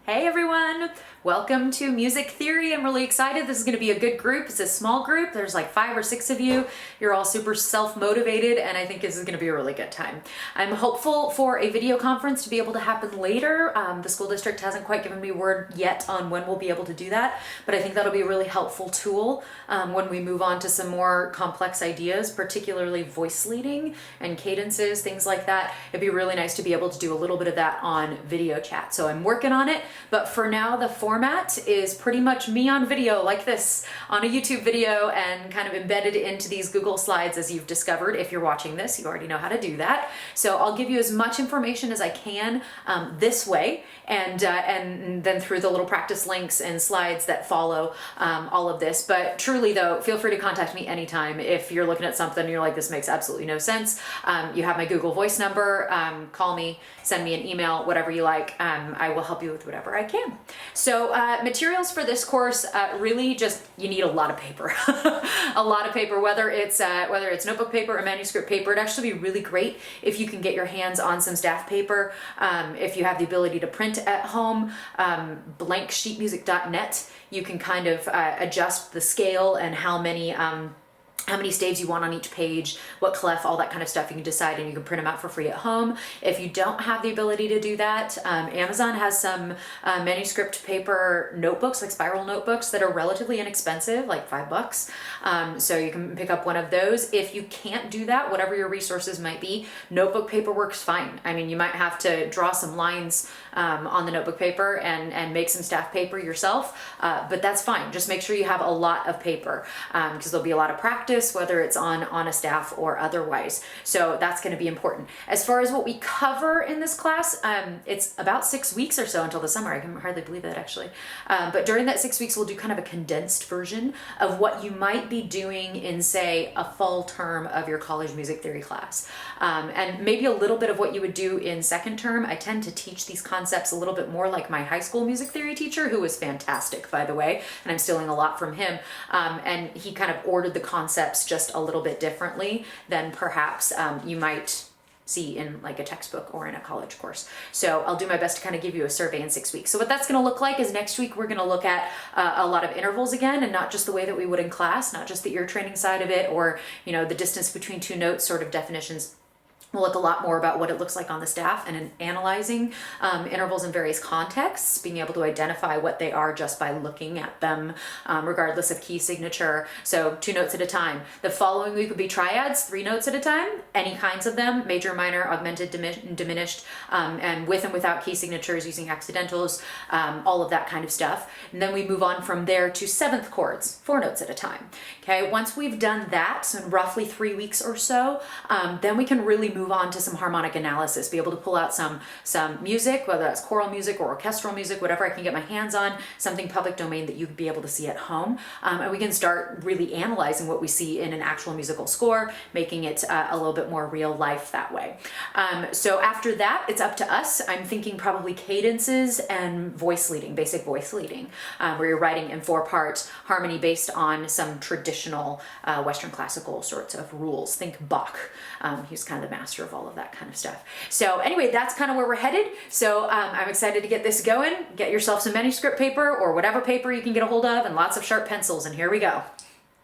Hey everyone, welcome to Music Theory. I'm really excited. This is going to be a good group. It's a small group. There's like 5 or 6 of you. You're all super self-motivated and I think this is going to be a really good time. I'm hopeful for a video conference to be able to happen later. The school district hasn't quite given me word yet on when we'll be able to do that, but I think that'll be a really helpful tool when we move on to some more complex ideas, particularly voice leading and cadences, things like that. It'd be really nice to be able to do a little bit of that on video chat. So I'm working on it. But for now, the format is pretty much me on video like this, on a YouTube video and kind of embedded into these Google Slides as you've discovered. If you're watching this, you already know how to do that. So I'll give you as much information as I can this way and then through the little practice links and slides that follow all of this. But truly though, feel free to contact me anytime. If you're looking at something and you're like, this makes absolutely no sense, you have my Google Voice number, call me, send me an email, whatever you like. I will help you with whatever I can. So materials for this course, really just, you need a lot of paper. A lot of paper, whether it's notebook paper or manuscript paper. It'd actually be really great if you can get your hands on some staff paper. If you have the ability to print at home, blanksheetmusic.net, you can kind of adjust the scale and how many staves you want on each page, what clef, all that kind of stuff you can decide, and you can print them out for free at home. If you don't have the ability to do that, Amazon has some manuscript paper notebooks, like spiral notebooks that are relatively inexpensive, like $5. So you can pick up one of those. If you can't do that, whatever your resources might be, notebook paper works fine. I mean, you might have to draw some lines on the notebook paper and make some staff paper yourself, but that's fine. Just make sure you have a lot of paper because there'll be a lot of practice, whether it's on a staff or otherwise. So that's going to be important. As far as what we cover in this class, it's about 6 weeks or so until the summer. I can hardly believe that actually. But during that 6 weeks, we'll do kind of a condensed version of what you might be doing in, say, a fall term of your college music theory class. And maybe a little bit of what you would do in second term. I tend to teach these concepts a little bit more like my high school music theory teacher, who was fantastic, by the way, and I'm stealing a lot from him. And he kind of ordered the concepts just a little bit differently than perhaps you might see in like a textbook or in a college course. So I'll do my best to kind of give you a survey in 6 weeks. So what that's going to look like is next week we're going to look at a lot of intervals again, and not just the way that we would in class, not just the ear training side of it, or the distance between 2 notes sort of definitions. We'll look a lot more about what it looks like on the staff and in analyzing intervals in various contexts, being able to identify what they are just by looking at them, regardless of key signature. So 2 notes at a time. The following week would be triads, 3 notes at a time, any kinds of them, major, minor, augmented, diminished, and with and without key signatures using accidentals, all of that kind of stuff. And then we move on from there to 7th chords, 4 notes at a time. Okay, once we've done that, so in roughly 3 weeks or so, then we can really move on to some harmonic analysis, be able to pull out some music, whether that's choral music or orchestral music, whatever I can get my hands on, something public domain that you'd be able to see at home. And we can start really analyzing what we see in an actual musical score, making it a little bit more real life that way. So after that, it's up to us. I'm thinking probably cadences and voice leading, basic voice leading, where you're writing in 4-part harmony based on some traditional Western classical sorts of rules. Think Bach. He's kind of the master of all of that kind of stuff. So anyway, that's kind of where we're headed. So I'm excited to get this going. Get yourself some manuscript paper or whatever paper you can get a hold of and lots of sharp pencils, and here we go.